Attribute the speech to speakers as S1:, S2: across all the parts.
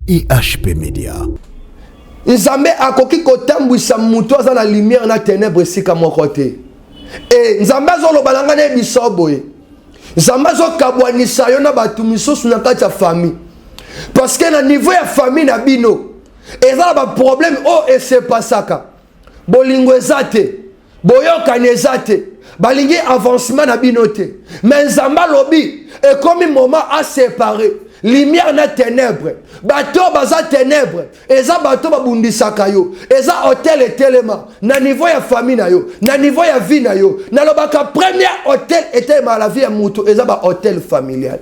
S1: IHP Media.
S2: Nzambe akoki kotambwisa mutu aza na lumière na ténèbre esika moko te. Et Nzambe azoloba na nga na biso boye. Nzambe azokabwanisa yo na bato misusu na kati ya famille. Parce que na niveau ya famille na bino eza na ba problème ese pasaka. Bolingo ezate, boyokani ezate, balingi avancement na bino te. Mais Nzambe lobi et comme moment à séparer lumière na ténèbres, bateau baza ténèbres, eza bateau babundisaka yo, eza hôtel et telema, na niveau ya famille na yo, na niveau ya vie na yo, na lobaka premier hôtel était la vie ya mutu, eza ba hôtel familial.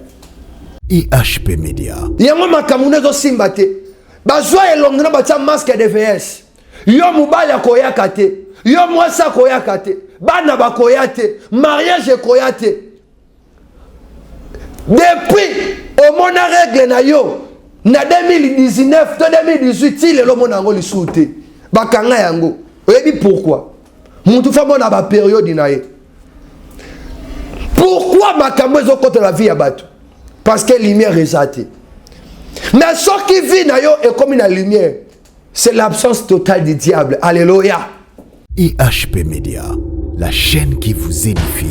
S1: IHP Media.
S2: Yango makamune zo simbate, bazwa elongo na batia masque de VS, yo mubali akoyaka te, yo mwasa koyaka te, bana bakoya te, mariage koya te. Depuis au mon règle na yo na 2019 to 2018 il le mon ango lisouté bakanga yango oyebi pourquoi mutu fa mona ba période na ye pourquoi makambo ezokota la vie ya bato parce que lumière ezate mais ce qui vit na yo est comme une lumière c'est l'absence totale du diable. Alléluia.
S1: IHP Media, la chaîne qui vous édifie.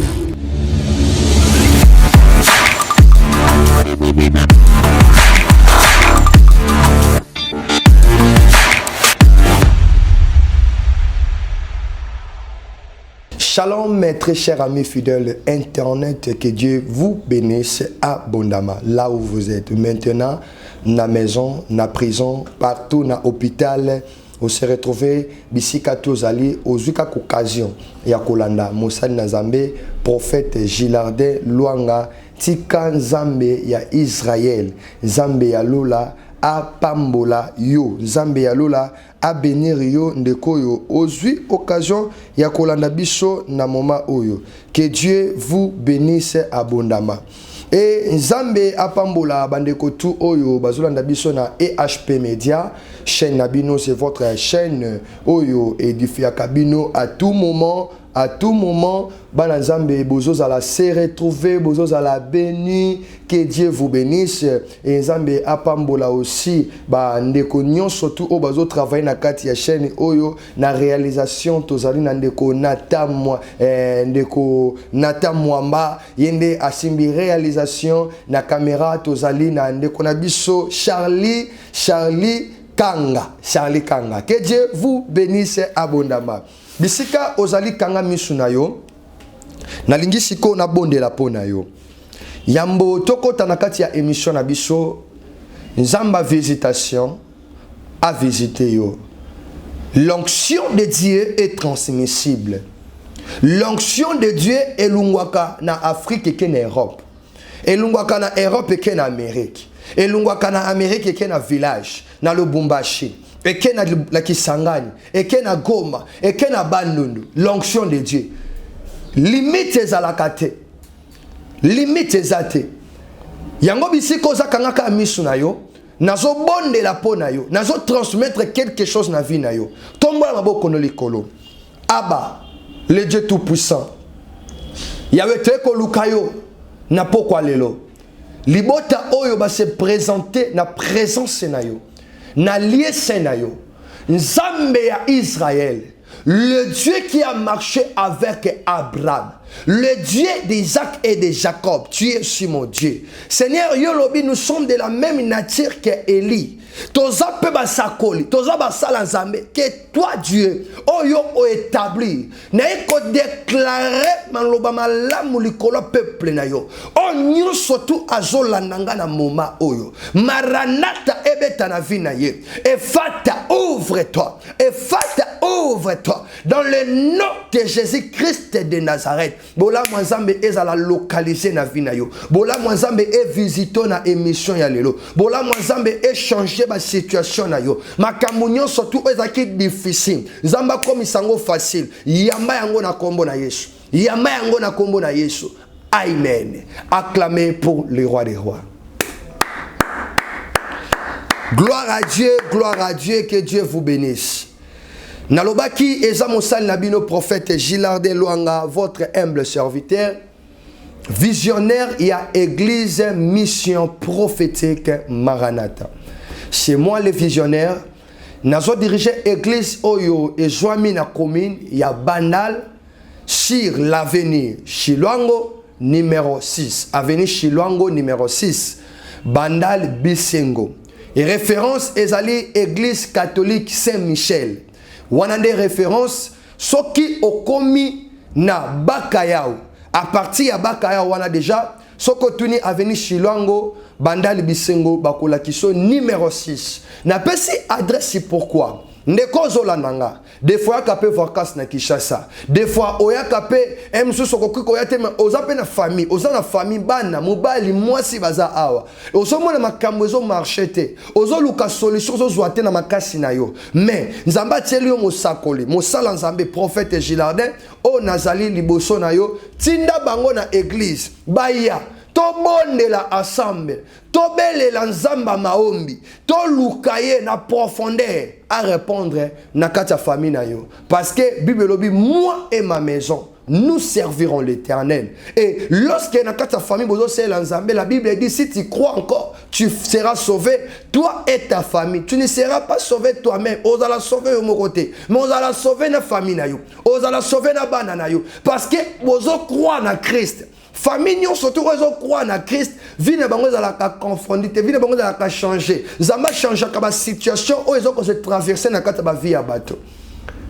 S2: Shalom mes très chers amis fidèles internet, que Dieu vous bénisse abondamment là où vous êtes maintenant, na maison, na prison, partout na hôpital. Vous se retrouvez bisika tozali ozuka occasion ya kolanda Mosali na Nzambe prophète Gilardin Luanga tika Nzambe ya Israël, Nzambe ya Lola a pambola yo, Nzambe ya Lola a bénir yo ndeko yo ozui occasion ya kolanda biso na moment oyo. Que Dieu vous bénisse abondamment. Et Nzambe apambola bandeko tout oyo bazolanda biso na EHP Media, chaîne Nabino, c'est votre chaîne oyo édifia kabino à tout moment. À tout moment, bana Nzambe bozo ala se retrouver, bozo ala béni, que Dieu vous bénisse. Et Nzambe apambola aussi ba ndeko nyonso tout o bazo travailler na kati ya chaîne oyo na réalisation tozali na ndeko ndeko Mwamba yende asimbi réalisation na caméra tozali na ndeko na biso Charlie Kanga. Que Dieu vous bénisse abondamment. Bisika ozali kanga misuna yo nalingi siko na bondela pona yo yambo toko tanakati ya émission na biso Nzamba visitation à visiter yo. L'onction de Dieu est transmissible. L'onction de Dieu est lungwaka na Afrique et na Europe. Et lungwaka na Europe et na Amérique. Et lungwaka na Amérique et na village na Lubumbashi. Et qu'il y a la Kisangani, et qu'il y a Goma, et qu'il y a Bandundu, l'onction de Dieu. Limite à la kate. Limite zate. Yango bisiko za kangaka misu na yo, nazo bonde la po na yo, nazo transmettre quelque chose na vie na yo. Tombo la maboko no likolo. Abba, le Dieu tout puissant. Yawe teko lukayo na pokwa lelo. Libota oyo ba se présenter na présence na yo. Na lié Senayo, Nzambe ya Israël, le Dieu qui a marché avec Abraham, le Dieu d'Isaac et de Jacob, tu es aussi mon Dieu. Seigneur Yolobi, nous sommes de la même nature que Élie. Toza pe basakoli, toza basala Nzambe, que toi Dieu, oyo o établi, na eko déclarer maloba malamu likolo peuple na yo. O nyo surtout azolandanga na moma oyo. Maranatha ebeta na vie na ye. Ephata ouvre-toi. Ephata ouvre-toi. Dans le nom de Jésus-Christ de Nazareth. Bola Nzambe ezala localiser na vie na yo. Bola Nzambe e visito na émission ya lelo. Bola Nzambe e changer ba situation na yo. Makambo nyonso surtout ezaki difficile. Nzamba comme isango facile. Yamba yango na kombo na Yesu. Yamba yango na kombo na Yesu. Amen. Acclamez pour le roi des rois. Gloire à Dieu, que Dieu vous bénisse. Nalobaki eza Mosali Nabino prophète Gilardin Luanga, votre humble serviteur, visionnaire et à église mission prophétique Maranatha. c'est moi le visionnaire. Nazo diriger église Oyo et Joami na commune, il y a Bandal sur l'avenue Chilwango numéro 6. Avenue Chilwango numéro 6. Bandal Bisengo. Et référence ezali église catholique Saint-Michel. Wana des références soki okomi na Bakayao. À partir ya Bakayao wana déjà soko tuni avenue Chilwango Bandal Bisengo bakola kiso numéro 6. Na pesi adresse pourquoi ndeko zolananga des fois kapé vacances na Kinshasa des fois oya kapé emsu soko ko yate ozape na famille ozana famille bana mobali mwasi baza awa osomona makambo ezo marchete ozoluka solution zozwate na makasi na yo mais nzamba tieli yo mosakoli mosala nzambe prophète Gilardin o nazali liboso na yo tinda bango na église baya tobondela ensemble tobelela nzamba maombi tolukaye na profondeur à répondre na kati ya famille na yo parce que Bible lobi moi et ma maison nous servirons l'Éternel. Et lorsque na kati ya famille bozo sela nzambe la Bible dit si tu crois encore tu seras sauvé toi et ta famille. Tu ne seras pas sauvé toi-même, ozala sauver au mon côté mais ozala sauver na famille na yo ozala sauver na bana na yo parce que bozo croire na Christ. Famille surtout ils ont croire en Christ, vie ne bango za la confondre, vie ne bango za la changer. Zamba changer ka situation où ils ont se traverser na kata ba vie à bateau.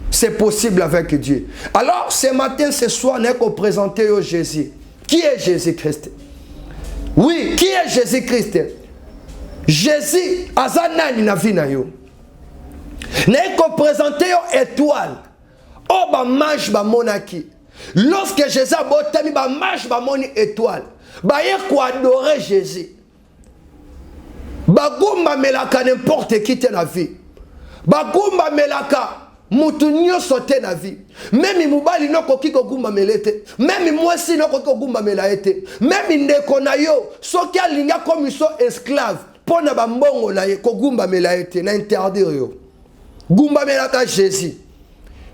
S2: C'est possible avec Dieu. Alors ce matin ce soir n'est qu'on présenter au Jésus. Qui est Jésus-Christ? Oui, qui est Jésus-Christ? Jésus azanani na vie na yo. N'est qu'on présenter aux étoiles. Oh ba mage ba monaki. Lorsque Jésus a botami ba marche ba moni étoile, ba ye ko adorer Jésus. Ba gumba melaka n'importe qui te na vie. Ba gumba melaka mutu nyoso te na vie. Même mubali noko kiko gumba melete, même mwasi noko kiko gumba melaete, même ndeko na yo soki alinga comme so esclave pona ba mbongo na ye ko gumba melaete na interdire yo. Gumba melaka Jésus.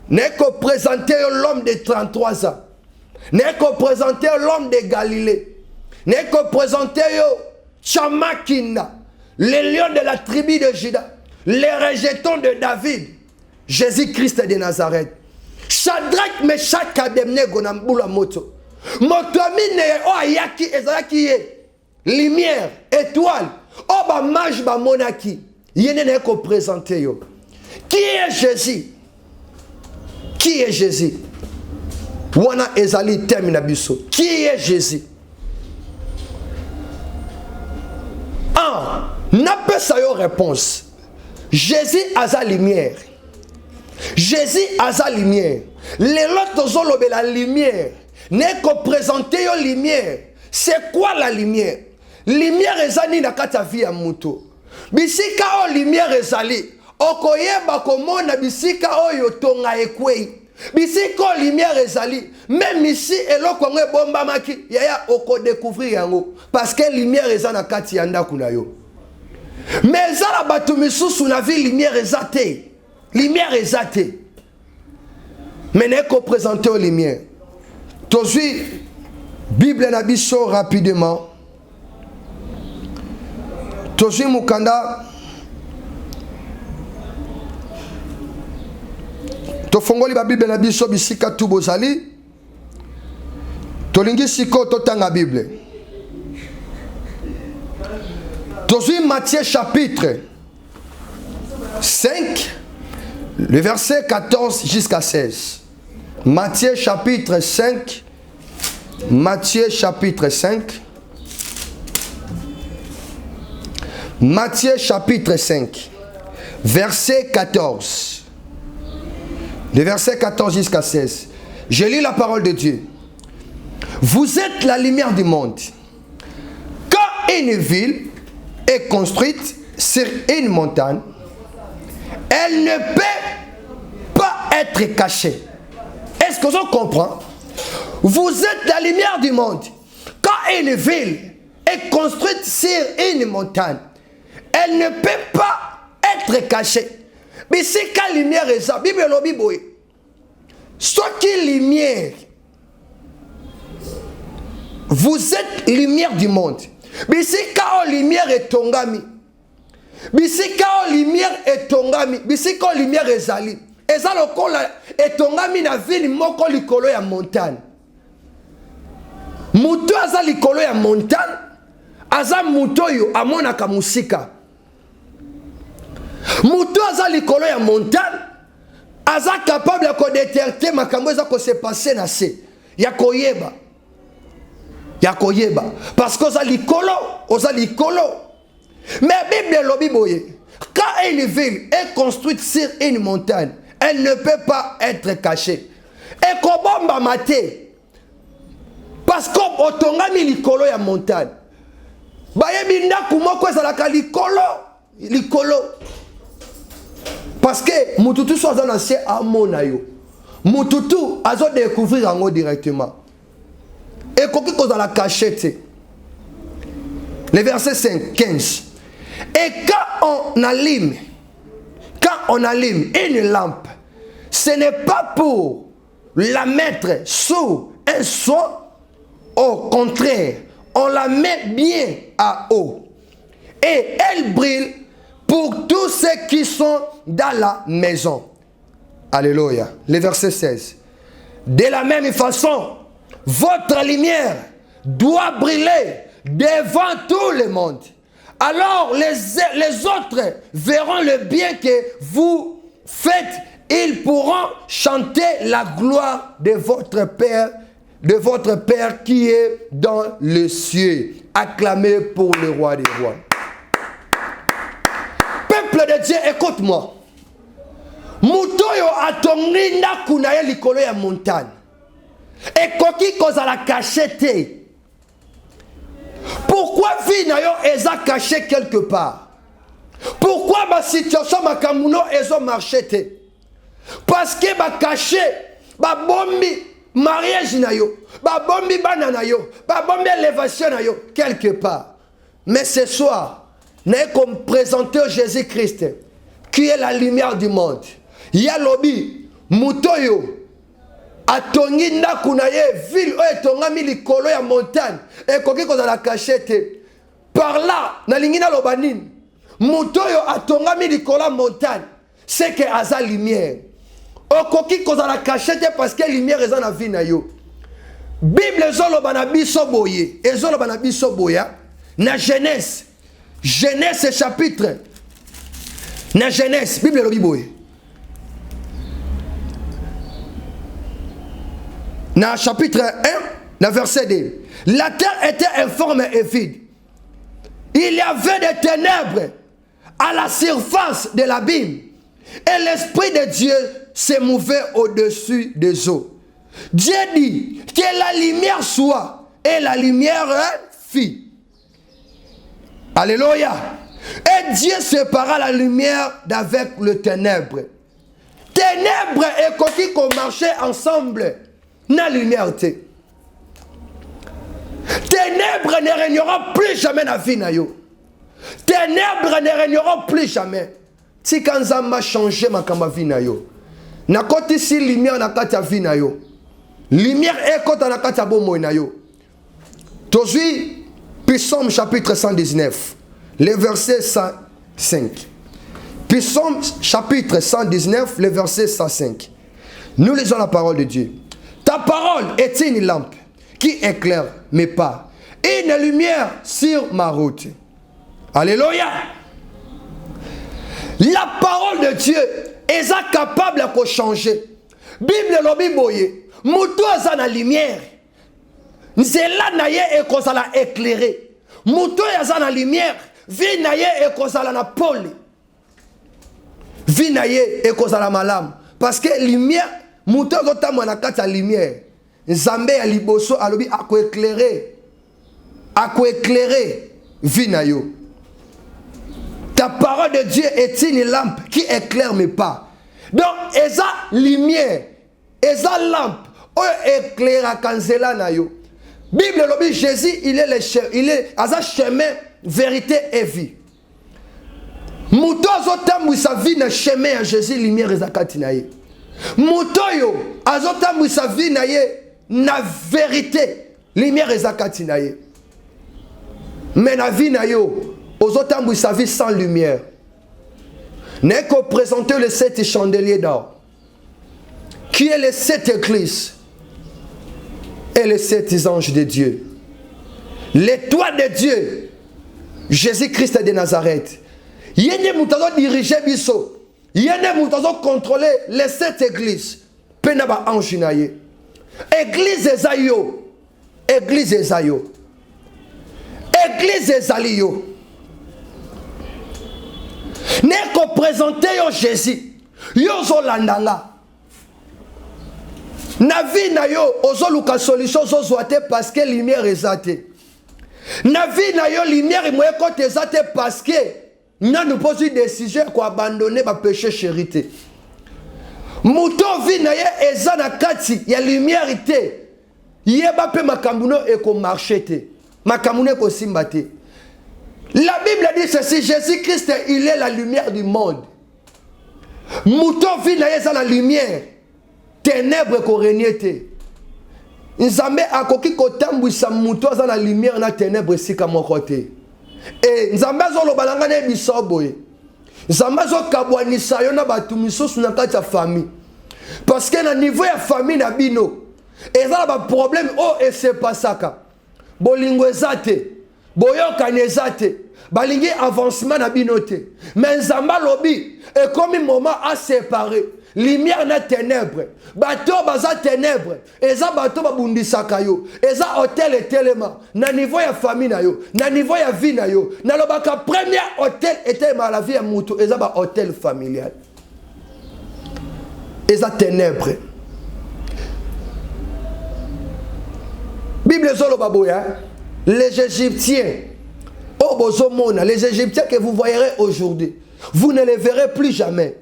S2: N'est que présenter l'homme de 33 ans. N'est que présenter l'homme de Galilée. N'est que présenter Chamakina, les lions de la tribu de Juda, les rejetons de David, Jésus-Christ de Nazareth. Shadrach, Meshach, Abednego Nambula Moto. Motomine o ayaki ezalaki lumière, étoile. O ba mage ba monaki. Yene n'est que présenter yo. Qui est Jésus? Qui est Jésus? Wana ezali termina biso. Qui est Jésus? N'a pas sa réponse. Jésus a sa lumière. Jésus a sa lumière. Les autres ont la lumière. N'est que présenter la lumière. C'est quoi la lumière? Lumière ezali na kata vie ya muto. Bisika o lumière ezali. Okoyeba komona bisika oyo tonga ekwei. Bisika lumière ezali. Même ici eloko ngwe bomba maki yaya oko découvrir yango parce que lumière eza na kati ya ndako na yo. Mais ezala batu misusu na vie lumière ezate. Lumière ezate. Mais neko présenter aux lumière. Tozui Bible na biso rapidement. Tozui mukanda tofongoli ba Bible na biso bisika tu bozali tolingi siko totanga Bible. Tozui Matthieu chapitre 5 le verset 14 jusqu'à 16. Matthieu chapitre 5. Matthieu chapitre 5. Matthieu chapitre 5 verset 14. Le verset 14 jusqu'à 16. Je lis la parole de Dieu. Vous êtes la lumière du monde. Quand une ville est construite sur une montagne, elle ne peut pas être cachée. Est-ce que vous comprenez? Vous êtes la lumière du monde. Quand une ville est construite sur une montagne, elle ne peut pas être cachée. Mais c'est quand la lumière est ça. Bible lobi boy. Soit qui lumière. Vous êtes lumière du monde. Mais c'est quand la lumière est tongami. bisika o lumière etongami, bisika o lumière ezali. Eza lokola etongami na ville moko likolo ya montagne. Mutu aza likolo ya montagne, aza mutu oyo amonaka musika. Mutu aza likolo ya montagne, aza capable de détecter makambo eza ko se passer na se. Ya koyeba. Parce que oza likolo. Mais Bible lobi boye. Quand une ville est construite sur une montagne, elle ne peut pas être cachée. Et kobomba maté. Parce que otongami likolo ya montagne. Bayebi ndaku moko ezalaka likolo. Parce que mututu so azana se amona yo. Mututu azo découvrir ango directement. Et koki kozala cachette. Le verset 15. Et quand on allume une lampe, ce n'est pas pour la mettre sous un seau. Au contraire, on la met bien à haut. Et elle brille pour tous ceux qui sont dans la maison. Alléluia. Le verset 16. De la même façon, votre lumière doit briller devant tout le monde. Alors les autres verront le bien que vous faites. Ils pourront chanter la gloire de votre Père qui est dans le ciel. Acclamez pour le roi des rois. Peuple de Dieu, écoute-moi. Mutoyo atongi ndaku na ye likolo ya montagne. Et koki kozala cachette. Pourquoi vie na yo eza caché quelque part? Pourquoi ma situation makamuno ezo marché te? Parce que ba caché, ba bombi mariage na yo, ba bombi bana na yo, ba bombi élévation na yo quelque part. Mais ce soir, n'est comme présenter Jésus-Christ qui est la lumière du monde. Ya lobi mutoyo atongi ndaku na ye ville o etongami likolo ya montagne e koki kozala cachette. Par là na lingina lobanine mutoyo atongami likolo ya montagne c'est que aza lumière. Okoki kozala cachette parce que lumière eza na vie na yo. Bible ezoloba na biso boye, ezoloba na biso boya na Genèse chapitre. Na Genèse Bible lobi boye. Dans le chapitre 1, le verset 2. La terre était informe et vide. Il y avait des ténèbres à la surface de l'abîme. Et l'Esprit de Dieu se mouvait au-dessus des eaux. Dieu dit que la lumière soit. Et la lumière fit. Alléluia. Et Dieu sépara la lumière d'avec le ténèbre. Ténèbres et coquilles qu'on marchait ensemble. Na lumière te. Ténèbres ne régneront plus jamais na vie na yo. Ténèbres ne régneront plus jamais. Si quand ça m'a changé ma kamba vie na yo. Na koti si lumière na kati ya vie na yo. Lumière est kota na kati ya bomo na yo. Tozui Psaume chapitre 119, le verset 105. Psaume chapitre 119, le verset 105. Nous lisons la parole de Dieu. Ta parole est une lampe qui éclaire mes pas, une lumière sur ma route. Alléluia. La parole de Dieu est capable de changer. Bible lobi boye, mutu aza na lumière. Nzela na ye ekozala éclairé. Mutu aza na lumière, vie na ye ekozala na pole. Vie na ye ekozala malamu parce que lumière muto zotamwa na kati ya lumière. Nzambe ya liboso alobi ako éclairer vie na yo. Ta parole de Dieu est une lampe qui éclaire mes pas. Donc eza lumière, eza lampe o éclaira kanzela na yo. Bible lobi Jésus il est asa chemin, vérité et vie. Muto zotamwisa vie na chemin ya Jésus lumière ezakati na ye. Mutoyo azotamwisa vie na ye na vérité lumière ezakati na ye. Mais na vie na yo aux autres sa vie sans lumière. N'est que présenter les 7 chandeliers d'or, qui est les 7 églises et les 7 anges de Dieu. L'étoile de Dieu, Jésus-Christ de Nazareth. Il y a des gens qui dirigent biso. Il y a des gens qui contrôlent les 7 églises. Penaba ange naye. Église Esayo. Église Esayo. Église Ezalio. N'est qu'on présenter Jésus. Yo zo landanga. Na vie na yo ozo luka solution zo zoate parce que lumière ezate. Na vie na yo lumière moye kote ezate parce que na nous pose une décision ko abandonner ba péché chérité. Muto vie na ye eza na kati ya lumière té. Yeba pe makambuno e ko marcher té. Makambuno ko simba té. La Bible dit ceci, Jésus-Christ, il est la lumière du monde. Mouton vit dans la lumière. Ténèbres ko renyete. Nzambe akoki ko tambwisa mouton dans la lumière na ténèbres sika moko te. Et nzambe zo balanga ne biso boye. Nzambe zo kabwanisa yo na batu misusu na kati ya famille. Parce que na niveau ya famille na bino, eza ba problème et c'est pas ça ka. Bolingo ezate. Boyoka nezate. Balingi avancement na binote. Mais nzamba lobi et comme un moment à séparer lumière na ténèbres. Bato baza ténèbres. Eza bato babundisaka yo. Eza hôtel et telema. Na niveau ya famille na yo. Na niveau ya vie na yo. Na lobaka premier hôtel était la vie ya mutu. Eza ba hôtel familial. Eza ténèbres. Bible zolo baboya. Les Égyptiens, oh bozomona, les Égyptiens que vous voyerez aujourd'hui, vous ne les verrez plus jamais.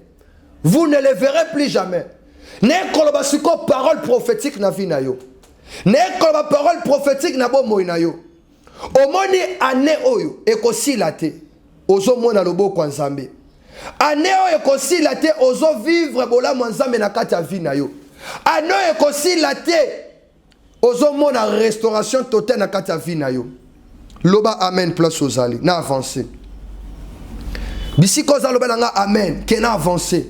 S2: Vous ne les verrez plus jamais. N'est koloba siko parole prophétique na vie na yo. N'est koloba parole prophétique na bo moina yo. Omoni ane oyo ekosila te. Ozomona lobo kwa Nzambe. Ane oyo ekosila te ozo vivre bola Nzambe na kati ya vie na yo. Ane oyo ekosila te ozo mona restauration totale na kati ya vie na yo. Loba amen place ozali na avancer. Bisiko za loba nga amen ke na avancer.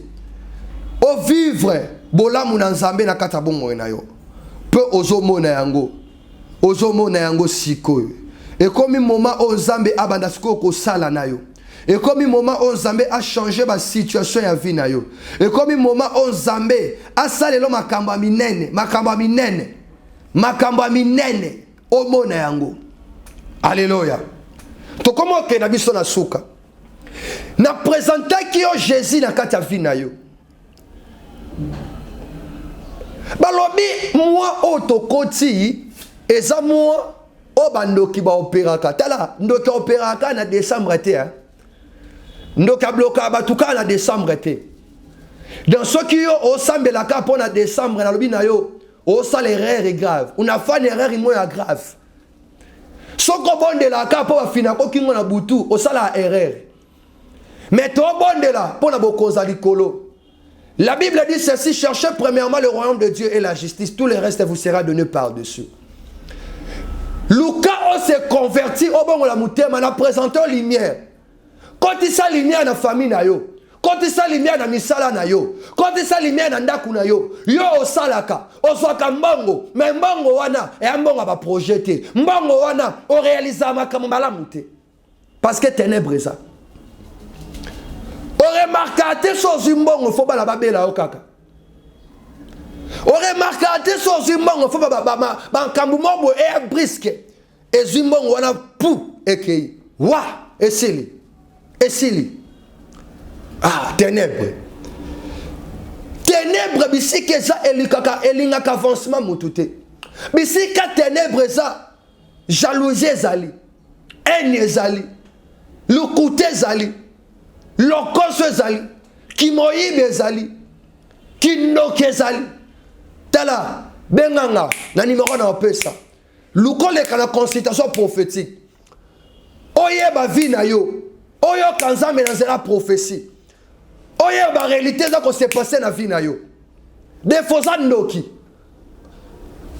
S2: O vivre bolamu na Nzambe na kati ya bongo na yo. Pe ozo mona yango. Ozo mona yango sikoyo. Et comme moment o Nzambe abanda siko ko sala na yo. Et comme moment o Nzambe a changé ba situation ya vie na yo. Et comme moment o Nzambe a salelo makamba minene, makamba minene. Makamba minene omona yango. Alléluia. To komo ke na biso na suka. Na présenta ki yo Jésus na kati ya vie na yo. Balobi moi o to koti eza moi o bandoki ba operaka. Tala ndoki operaka na décembre te hein. Ndoki bloka batuka na décembre te. Dans ce qui yo o sambelaka pour na décembre na lobi na yo. Oh, ça l'erreur est grave. On a fait une erreur moins grave. Ce qu'on bon de la carte pour finir, pour qu'il y ait un boutou, oh ça la erreur. Mais tout bon de là, pour la cause à l'icolo. La Bible dit ceci, cherchez premièrement le royaume de Dieu et la justice, tout le reste vous sera donné par-dessus. Lucas s'est converti, oh bon, on l'a mouté, mais on a présenté une lumière. Quand il s'est lumière dans la famille, quand il s'est lumière dans misala na yo, quand il s'est lumière dans ndaku na yo, yo osalaka, oswaka mbongo, mais mbongo wana e mbongo ba projeter, mbongo wana o réaliser makambo malamu te. Parce que ténèbres ça. O remarquate so zimbongo fo bala babela o kaka. O remarquate so zimbongo fo ba kambu mobo e brisque. E zimbongo wana pou ekei. Wa esili. Esili. Ah, ténèbres. Ténèbres, bisike ça elingaka avancement mutute. Bisika ténèbres ça jalousie zali, haine zali, lukute zali, lokose zali, kimoyibe zali, kinoke zali. Tala benganga na numéro na opesa. Lukole kana consultation prophétique. Oye ba vie na yo. Oyo kanzambe na zela prophétie. Oye ba réalité ça qu'on s'est passé na vie na yo. Des faux ndoki.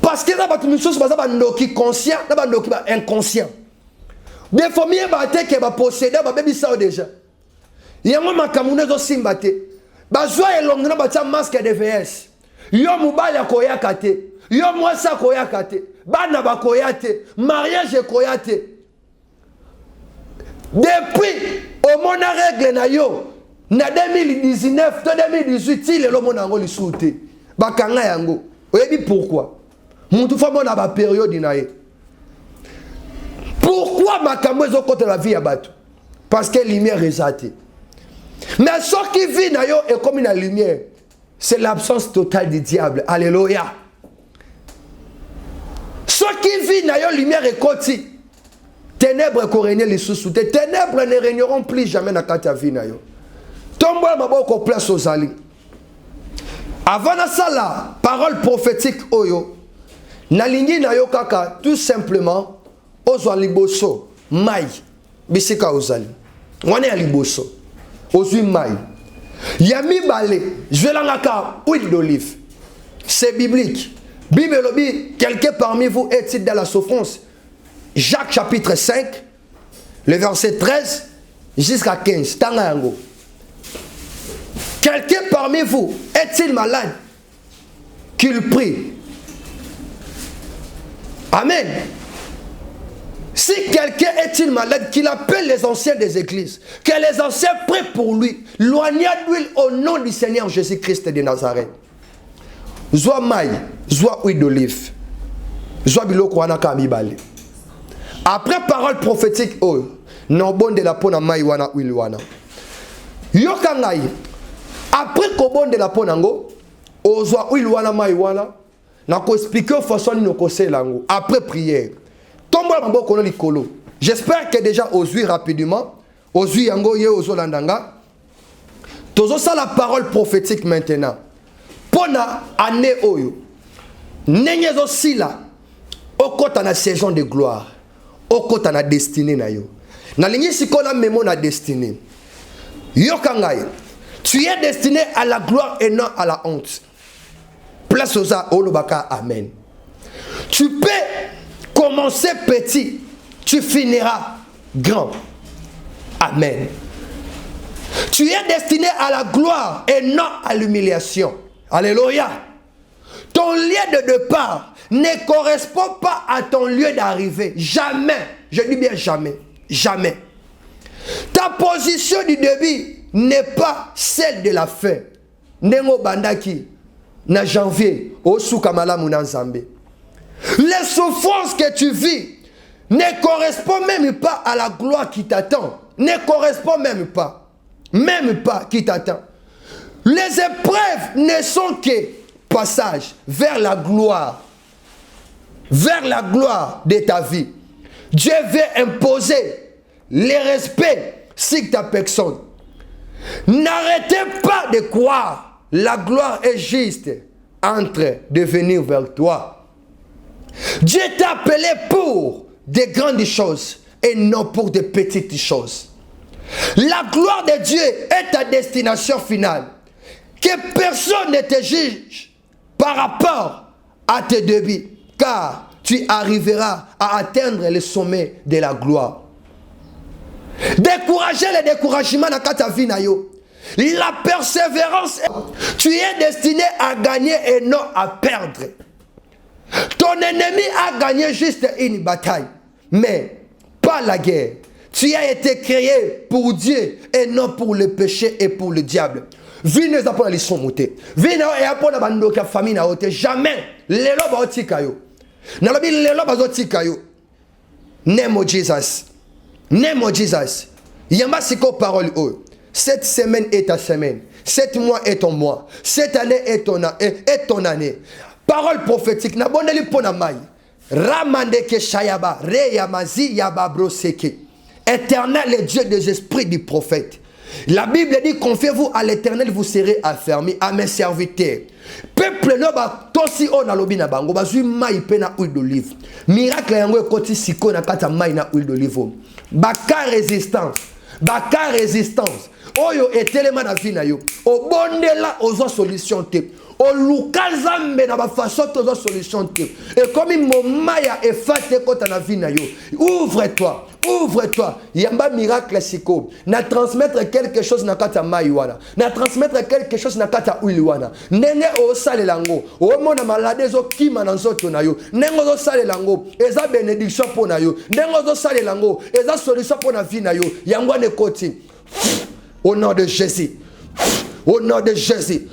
S2: Parce que na batu misos baza ba ndoki conscient, na ba ndoki ba inconscient. Des familles bate qui ba posséder ba baby ça déjà. Yango makamune zo simbate. Ba joie elongna ba tia masque de VS. Yo mubali akoyaka te. Yo mwasi akoyaka te. Bana bakoya te. Mariage koya te. Depuis au mona règle na yo na 2019 to 2018 il lo mona ngo lisuté. Bakanga yango. Oyebi pourquoi? Muntu fa mona ba période nae. Pourquoi makambo zo côté la vie ya bato? Parce que lumière est. Mais ce qui vit na yo est comme une lumière. C'est l'absence totale du diable. Alléluia. Ce qui vit na yo lumière est côté. Ténèbres corrégner les sous. Tes ténèbres ne régneront plus jamais dans ta vie na yo. Tombo la maboko place aux ali. Avant ça là, parole prophétique oyo. Na lingi na yo kaka tout simplement ozwa liboso mai bisika ozali. Wana ya liboso. Ozwi mai. Yami balé, je l'angaka huile d'olive. C'est biblique. Bible lobi, quelqu'un parmi vous est-il dans la souffrance? Jacques chapitre 5, le verset 13 jusqu'à 15. Tangango. Quelqu'un parmi vous est-il malade? Qu'il prie. Amen. Si quelqu'un est-il malade, qu'il appelle les anciens des églises, que les anciens prient pour lui, loignez d'huile au nom du Seigneur Jésus-Christ de Nazareth. Zoa maï, zoa huile d'olive, zoa biloko wana kamibale. Après parole prophétique, oh, non bon de la pona maï wana huile wana. Yokangai, après kobon de la ponango, ozoa huile wana maï wana, na ko expliquer façon ni ko selango. Après prière. J'espère que déjà osui rapidement, osui yango ye ozolandanga. Tozo ça la parole prophétique maintenant. Pona année oyo. Nenyezo sila. Okota na saison de gloire. Okota na destinée na yo. Na lingi sikona memo na destinée. Yokangai. Tu es destiné à la gloire et non à la honte. Place oza olobaka amen. Tu peux commencer petit, tu finiras grand. Amen. Tu es destiné à la gloire et non à l'humiliation. Alléluia. Ton lieu de départ ne correspond pas à ton lieu d'arrivée. Jamais. Je dis bien jamais. Jamais. Ta position du début n'est pas celle de la fin. Nengo bandaki na janvier osukamala munanzambe. Les souffrances que tu vis ne correspondent même pas à la gloire qui t'attend. Ne correspondent même pas. Même pas qui t'attend. Les épreuves ne sont que passage vers la gloire. Vers la gloire de ta vie. Dieu veut imposer les respects sur ta personne. N'arrêtez pas de croire. La gloire est juste en train de venir vers toi. Dieu t'a appelé pour des grandes choses et non pour des petites choses. La gloire de Dieu est ta destination finale. Que personne ne te juge par rapport à tes débuts, car tu arriveras à atteindre le sommet de la gloire. Décourager le découragement dans ta vie. La persévérance, tu es destiné à gagner et non à perdre. Ton ennemi a gagné juste une bataille, mais pas la guerre. Tu as été créé pour Dieu et non pour le péché et pour le diable. Venez apprendre les sons montés. Venez apprendre à la famille na ote. Jamais. Les lobes ont tika yo. Nalobi les lobes ont tika yo. Name of Jesus. Name of Jesus. Yamba siko parole o. Cette semaine est ta semaine. 7 mois est ton mois. Cette année est ton année. Parole prophétique. Na boneli pona mai. Ramande ke shayaba. Re yamazi yaba broseke. Éternel est Dieu des esprits du prophète. La Bible dit, confiez-vous à l'Éternel, vous serez affermis à mes serviteurs. Peuple no ba tosi on alobi na bango bazui mai pe na huile d'olive. Miracle yango ekoti siko na kata mai na huile d'olive. Baka résistance. Baka résistance. oyo etelema na vie na yo obondela ozwa solution te oluka nzambe na bafaçon te ozwa solution te ekomi moma ya efate ekota na vie na yo. Ouvre-toi, yamba miracle siko, na transmettre quelque chose na kata mai wana, na transmettre quelque chose na kata uili wana. Ndenge o sale lango, o mona malade zo kima na nzoto na yo. Ndenge zo sale lango, eza bénédiction po na yo. Ndenge zo sale lango, eza solution po na vie na yo. Yango ne koti. Au nom de Jésus. Au nom de Jésus.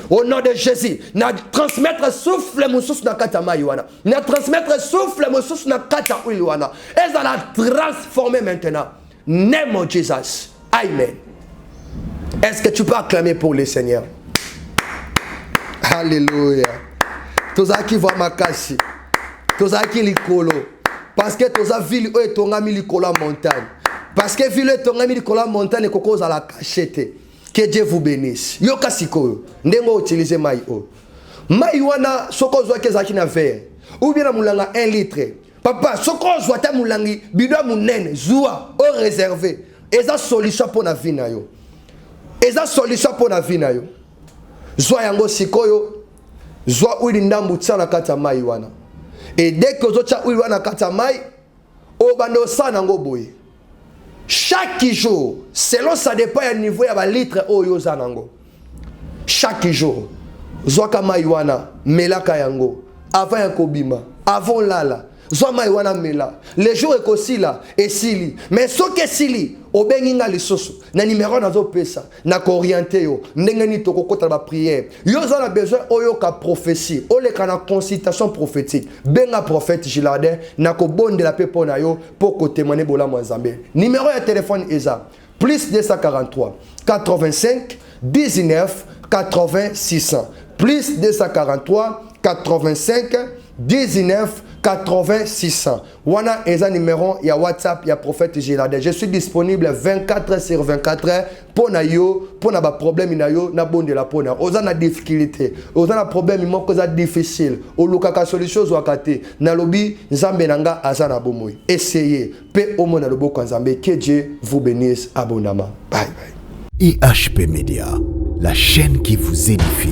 S2: Au nom de Jésus, na transmettre souffle moussous na kata maywana. Na transmettre souffle moussous na kata uilwana. Et ça la transformer maintenant. Name of Jesus. Amen. Est-ce que tu peux acclamer pour le Seigneur? Alléluia. Tous qui voient ma casse. Tous qui likolo. Parce que tous ville où est ton ami likolo montagne. Parce que ville où est ton ami likolo montagne et cause à la cachette. Que Dieu vous bénisse. Yo kasiko ndengo utiliser mai o. Mai wana soko zwa kezaki na verre. Ou bien na mulanga 1 litre. Papa soko zwa ta mulangi bidon munene zwa o réservé. Eza solution pour na vie na yo. Eza solution pour na vie na yo. Zwa yango sikoyo zwa uili ndambu tsana kata mai wana. Et dès que ozocha uili wana kata mai o bando sana ngo boye. Chaque jour, selon ça dépend du niveau ya ba litre oyo zanango. Chaque jour, zoaka maiwana melaka yango avant ya kobima, avant lala. Zoa maiwana mela. Les jours ekosila esili. Mais soke sili obenginga lisoso na numéro nazo pesa na orienter yo ndenge ni tokokota ba prière. Yo za na besoin oyo ka prophétie, ole kana consultation prophétique. Benga prophète Gilardin na ko bonde la pepo na yo pour ko témoigner bola Nzambe. Numéro de téléphone eza plus 243 85 19 80 600 plus 243 85 19 80 600. Wana eza numéro ya WhatsApp ya prophète Gilardin. Je suis disponible 24 sur 24 pour na yo, pour na ba problème na yo na bonde la pona. Oza na difficulté, oza na problème moko za difficile. Oluka ka solution zo akate. Na lobi Nzambe nanga aza na bomoi. Essayez pe omo na loboko Nzambe. Que Dieu vous bénisse abondamment. Bye bye.
S1: IHP Media, la chaîne qui vous édifie.